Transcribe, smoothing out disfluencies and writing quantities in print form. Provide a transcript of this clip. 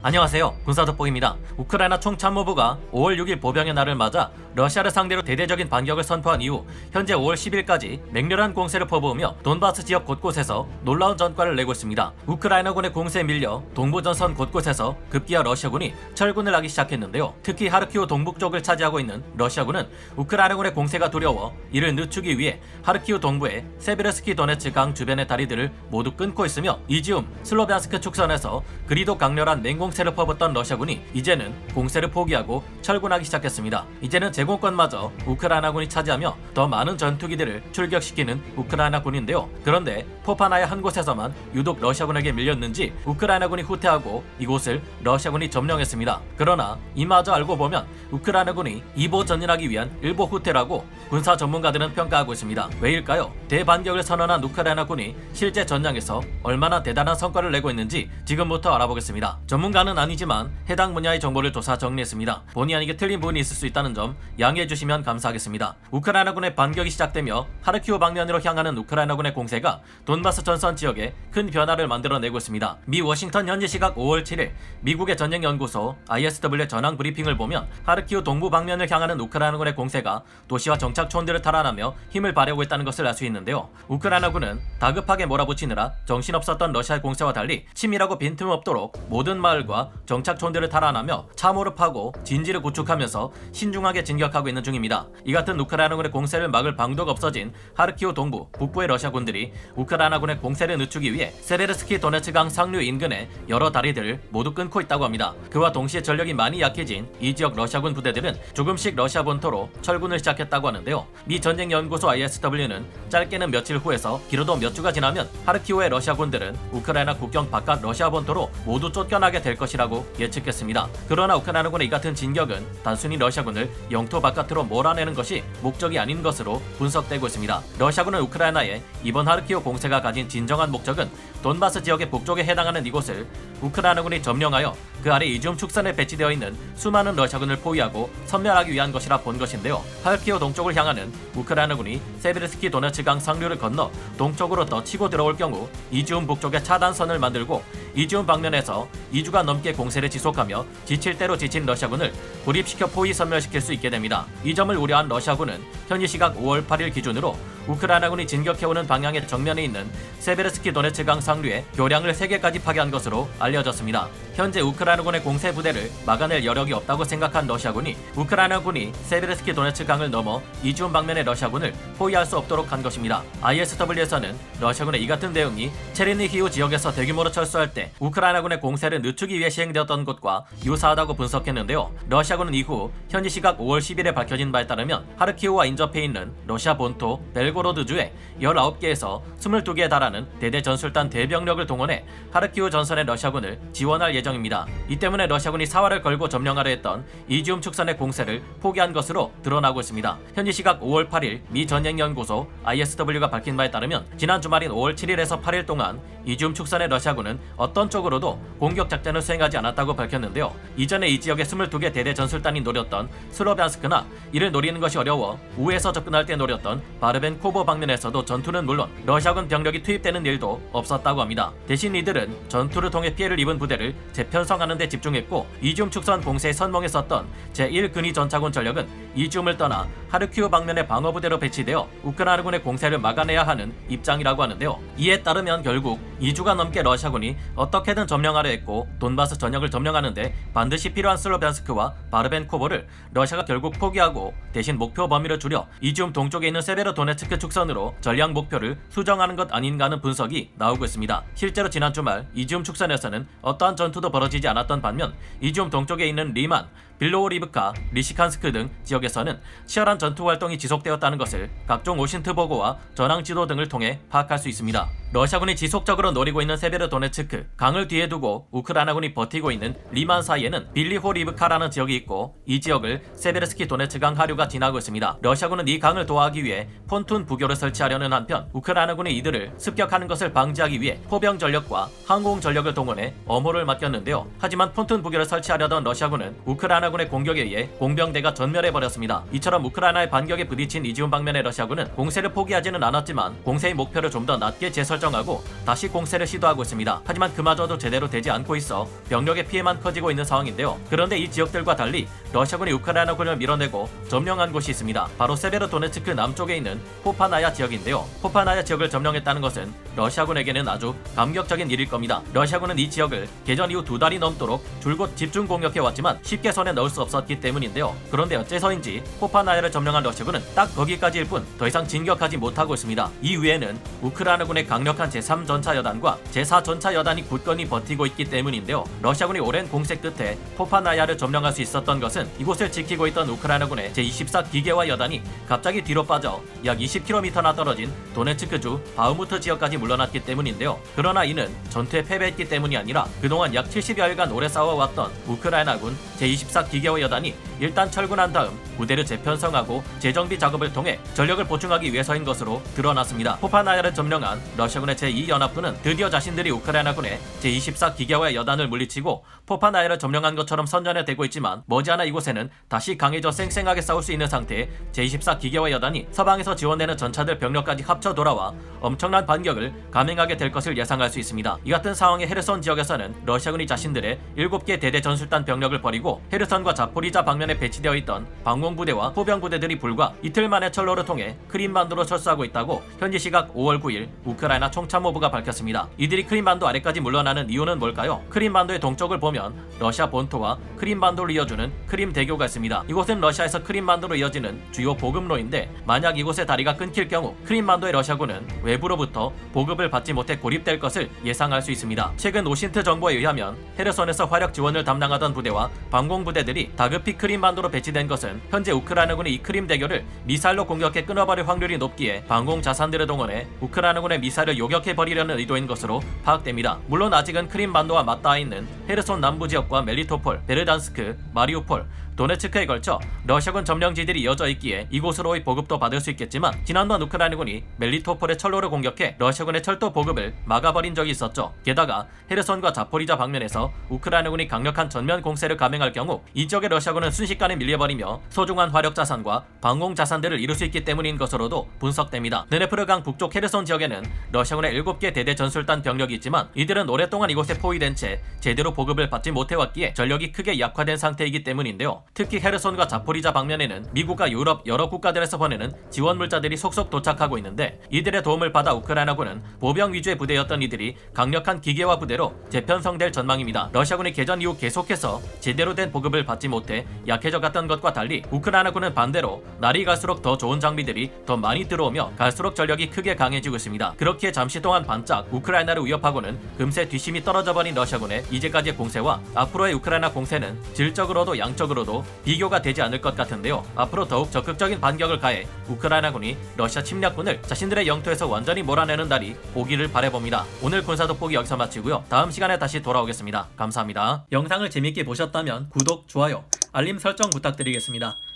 안녕하세요. 군사돋보기입니다. 우크라이나 총참모부가 5월 6일 보병의 날을 맞아 러시아를 상대로 대대적인 반격을 선포한 이후 현재 5월 10일까지 맹렬한 공세를 퍼부으며 돈바스 지역 곳곳에서 놀라운 전과를 내고 있습니다. 우크라이나군의 공세에 밀려 동부전선 곳곳에서 급기야 러시아군이 철군을 하기 시작했는데요. 특히 하르키우 동북쪽을 차지하고 있는 러시아군은 우크라이나군의 공세가 두려워 이를 늦추기 위해 하르키우 동부의 세베르스키 도네츠 강 주변의 다리들을 모두 끊고 있으며 이지움, 슬로비안스크 축선에서 그리도 강렬한 맹공세를 퍼붓던 러시아군이 이제는 공세를 포기하고 철군하기 시작했습니다. 이제는 제공권마저 우크라이나군이 차지하며 더 많은 전투기들을 출격시키는 우크라이나군인데요. 그런데 포파나의 한 곳에서만 유독 러시아군에게 밀렸는지 우크라이나군이 후퇴하고 이곳을 러시아군이 점령했습니다. 그러나 이마저 알고 보면 우크라이나군이 이보 전진하기 위한 일보 후퇴라고 군사 전문가들은 평가하고 있습니다. 왜일까요? 대반격을 선언한 우크라이나군이 실제 전장에서 얼마나 대단한 성과를 내고 있는지 지금부터 알아보겠습니다. 전문가는 아니지만 해당 분야의 정보를 조사 정리했습니다. 본의 아니게 틀린 부분이 있을 수 있다는 점 양해해 주시면 감사하겠습니다. 우크라이나군의 반격이 시작되며 하르키우 방면으로 향하는 우크라이나군의 공세가 돈바스 전선 지역에 큰 변화를 만들어내고 있습니다. 미 워싱턴 현지 시각 5월 7일 미국의 전쟁연구소 ISW의 전황 브리핑을 보면 하르키우 동부 방면을 향하는 우크라이나군의 공세가 도시와 정착촌들을 탈환하며 힘을 발휘하고 있다는 것을 알 수 있는데요. 우크라이나군은 다급하게 몰아붙이느라 정신없었던 러시아의 공세와 달리 치밀하고 빈틈없도록 모든 마을과 정착촌들을 탈환하며 참호를 파고 진지를 구축하면서 신중하게 진격하고 있는 중입니다. 이 같은 우크라이나군의 공세를 막을 방도가 없어진 하르키우 동부, 북부의 러시아군들이 우크라이나군의 공세를 늦추기 위해 세베르스키 도네츠강 상류 인근의 여러 다리들을 모두 끊고 있다고 합니다. 그와 동시에 전력이 많이 약해진 이 지역 러시아군 부대들은 조금씩 러시아 본토로 철군을 시작했다고 하는데요. 미 전쟁연구소 ISW는 짧게는 며칠 후에서 길어도 몇 주가 지나면 하르키우의 러시아군들은 우크라이나 국경 바깥 러시아 본토로 모두 쫓겨나게 될 것이라고 예측했습니다. 그러나 우크라이나군의 이 같은 진격은 단순히 러시아군을 영토 바깥으로 몰아내는 것이 목적이 아닌 것으로 분석되고 있습니다. 러시아군은 우크라이나의 이번 하르키우 공세가 가진 진정한 목적은 돈바스 지역의 북쪽에 해당하는 이곳을 우크라이나군이 점령하여 그 아래 이지움 축선에 배치되어 있는 수많은 러시아군을 포위하고 섬멸하기 위한 것이라 본 것인데요. 하르키우 동쪽을 향하는 우크라이나군이 세베르스키 도네츠강 상류를 건너 동쪽으로 더 치고 들어올 경우 이지움 북쪽에 차단선을 만들고 이지움 방면에서 2주간 넘게 공세를 지속하며 지칠 대로 지친 러시아군을 고립시켜 포위 섬멸시킬 수 있게 됩니다. 이 점을 우려한 러시아군은 현지 시각 5월 8일 기준으로 우크라이나군이 진격해오는 방향의 정면에 있는 세베르스키 도네츠강 상류에 교량을 3개까지 파괴한 것으로 알려졌습니다. 현재 우크라이나군의 공세 부대를 막아낼 여력이 없다고 생각한 러시아군이 우크라이나군이 세베르스키 도네츠강을 넘어 이지움 방면의 러시아군을 포위할 수 없도록 한 것입니다. ISW에서는 러시아군의 이 같은 대응이 체르니히우 지역에서 대규모로 철수할 때 우크라이나군의 공세를 늦추기 위해 시행되었던 것과 유사하다고 분석했는데요. 러시아군은 이후 현지 시각 5월 10일에 밝혀진 바에 따르면 하르키우와 인접해 있는 러시아 본토 벨고로드주에 19개에서 22개에 달하는 대대 전술단 대병력을 동원해 하르키우 전선의 러시아군을 지원할 예정입니다. 이 때문에 러시아군이 사활을 걸고 점령하려 했던 이지움 축선의 공세를 포기한 것으로 드러나고 있습니다. 현지 시각 5월 8일 미 전쟁연구소 ISW가 밝힌 바에 따르면 지난 주말인 5월 7일에서 8일 동안 이지움 축선의 러시아군은 어떤 쪽으로도 공격 작전을 수행하지 않았다고 밝혔는데요. 이전에 이 지역의 22개 대대 전술단이 노렸던 슬로비안스크나 이를 노리는 것이 어려워 우에서 접근할 때 노렸던 바르벤코보 방면에서도 전투는 물론 러시아군 병력이 투입되는 일도 없었다고 합니다. 대신 이들은 전투를 통해 피해를 입은 부대를 재편성하는 데 집중했고 이지움 축선 공세에 선봉에 섰던 제1근위 전차군 전력은 이지움을 떠나 하르키우 방면의 방어부대로 배치되어 우크라이나군의 공세를 막아내야 하는 입장이라고 하는데요. 이에 따르면 결국 2주가 넘게 러시아군이 어떻게든 점령하려 했고 돈바스 전역을 점령하는데 반드시 필요한 슬로비안스크와 바르벤코보를 러시아가 결국 포기하고 대신 목표 범위를 줄여 이지움 동쪽에 있는 세베로도네츠크 축선으로 전략 목표를 수정하는 것 아닌가 하는 분석이 나오고 있습니다. 실제로 지난 주말 이지움 축선에서는 어떠한 전투도 벌어지지 않았던 반면 이지움 동쪽에 있는 리만, 빌로오리브카, 리시칸스크 등 지역에서는 치열한 전투 활동이 지속되었다는 것을 각종 오신트 보고와 전황 지도 등을 통해 파악할 수 있습니다. 러시아군이 지속적으로 노리고 있는 세베르도네츠크 강을 뒤에 두고 우크라이나군이 버티고 있는 리만 사이에는 빌리호리브카라는 지역이 있고 이 지역을 세베르스키 도네츠강 하류가 지나고 있습니다. 러시아군은 이 강을 도하기 위해 폰툰 부교를 설치하려는 한편 우크라이나군이 이들을 습격하는 것을 방지하기 위해 포병 전력과 항공 전력을 동원해 엄호를 맡겼는데요. 하지만 폰툰 부교를 설치하려던 러시아군은 우크라이나군의 공격에 의해 공병대가 전멸해버렸습니다. 이처럼 우크라이나의 반격에 부딪힌 이지움 방면의 러시아군은 공세를 포기하지는 않았지만 공세의 목표를 좀 더 낮게 재설 설정하고 다시 공세를 시도하고 있습니다. 하지만 그마저도 제대로 되지 않고 있어 병력의 피해만 커지고 있는 상황인데요. 그런데 이 지역들과 달리 러시아군이 우크라이나군을 밀어내고 점령한 곳이 있습니다. 바로 세베로도네츠크 남쪽에 있는 포파나야 지역인데요. 포파나야 지역을 점령했다는 것은 러시아군에게는 아주 감격적인 일일 겁니다. 러시아군은 이 지역을 개전 이후 2달이 넘도록 줄곧 집중 공격해왔지만 쉽게 손에 넣을 수 없었기 때문인데요. 그런데 어째서인지 포파나야를 점령한 러시아군은 딱 거기까지일 뿐 더 이상 진격하지 못하고 있습니다. 이후에는 우크라이나군의 강력한 제3전차여단과 제4전차여단이 굳건히 버티고 있기 때문인데요. 러시아군이 오랜 공세 끝에 포파나야를 점령할 수 있었던 것은 이곳을 지키고 있던 우크라이나군의 제24 기계화 여단이 갑자기 뒤로 빠져 약 20km나 떨어진 도네츠크주 바흐무트 지역까지 물러났기 때문인데요. 그러나 이는 전투에 패배했기 때문이 아니라 그동안 약 70여일간 오래 싸워왔던 우크라이나군 제24 기계화 여단이 일단 철군한 다음 부대를 재편성하고 재정비 작업을 통해 전력을 보충하기 위해서인 것으로 드러났습니다. 포파나야를 점령한 러시아군의 제2연합군은 드디어 자신들이 우크라이나군의 제24 기계화 여단을 물리치고 포파나야를 점령한 것처럼 선전해 대고 있지만 머지않아 이곳에는 다시 강해져 쌩쌩하게 싸울 수 있는 상태의 제24 기계화 여단이 서방에서 지원되는 전차들 병력까지 합쳐 돌아와 엄청난 반격을 감행하게 될 것을 예상할 수 있습니다. 이 같은 상황의 헤르손 지역에서는 러시아군이 자신들의 7개 대대 전술단 병력을 버리고 헤르손과 자포리자 방면에 배치되어 있던 방공부대와 포병부대들이 불과 이틀 만에 철로를 통해 크림반도로 철수하고 있다고 현지 시각 5월 9일 우크라이나 총참모부가 밝혔습니다. 이들이 크림반도 아래까지 물러나는 이유는 뭘까요? 크림반도의 동쪽을 보면 러시아 본토와 크림반도를 이어주는 크림 대교가 있습니다. 이곳은 러시아에서 크림반도로 이어지는 주요 보급로인데 만약 이곳의 다리가 끊길 경우 크림반도의 러시아군은 외부로부터 보급을 받지 못해 고립될 것을 예상할 수 있습니다. 최근 오신트 정보에 의하면 헤르손에서 화력 지원을 담당하던 부대와 방공부대들이 다급히 크림반도로 배치된 것은 현재 우크라이나군이 이 크림 대교를 미사일로 공격해 끊어버릴 확률이 높기에 방공 자산들을 동원해 우크라이나군의 미사일을 요격해버리려는 의도인 것으로 파악됩니다. 물론 아직은 크림반도와 맞닿아 있는 헤르손 남부 지역과 멜리토폴, 베르단스크, 마리우폴, 도네츠크에 걸쳐 러시아군 점령지들이 이어져 있기에 이곳으로의 보급도 받을 수 있겠지만 지난번 우크라이나군이 멜리토폴의 철로를 공격해 러시아군의 철도 보급을 막아버린 적이 있었죠. 게다가 헤르손과 자포리자 방면에서 우크라이나군이 강력한 전면 공세를 감행할 경우 이 지역의 러시아군은 순식간에 밀려버리며 소중한 화력 자산과 방공 자산들을 잃을 수 있기 때문인 것으로도 분석됩니다. 드네프르강 북쪽 헤르손 지역에는 러시아군의 7개 대대 전술단 병력이 있지만 이들은 오랫동안 이곳에 포위된 채 제대로 보급을 받지 못해왔기에 전력이 크게 약화된 상태이기 때문인데요. 특히 헤르손과 자포리자 방면에는 미국과 유럽 여러 국가들에서 보내는 지원 물자들이 속속 도착하고 있는데 이들의 도움을 받아 우크라이나군은 보병 위주의 부대였던 이들이 강력한 기계화 부대로 재편성될 전망입니다. 러시아군이 개전 이후 계속해서 제대로 된 보급을 받지 못해 약해져 갔던 것과 달리 우크라이나군은 반대로 날이 갈수록 더 좋은 장비들이 더 많이 들어오며 갈수록 전력이 크게 강해지고 있습니다. 그렇기에 잠시 동안 반짝 우크라이나를 위협하고는 금세 뒷심이 떨어져버린 러시아군의 이제까지의 공세와 앞으로의 우크라이나 공세는 질적으로도 양적으로도 비교가 되지 않을 것 같은데요. 앞으로 더욱 적극적인 반격을 가해 우크라이나군이 러시아 침략군을 자신들의 영토에서 완전히 몰아내는 날이 오기를 바라봅니다. 오늘 군사 돋보기 여기서 마치고요. 다음 시간에 다시 돌아오겠습니다. 감사합니다. 영상을 재밌게 보셨다면 구독, 좋아요, 알림 설정 부탁드리겠습니다.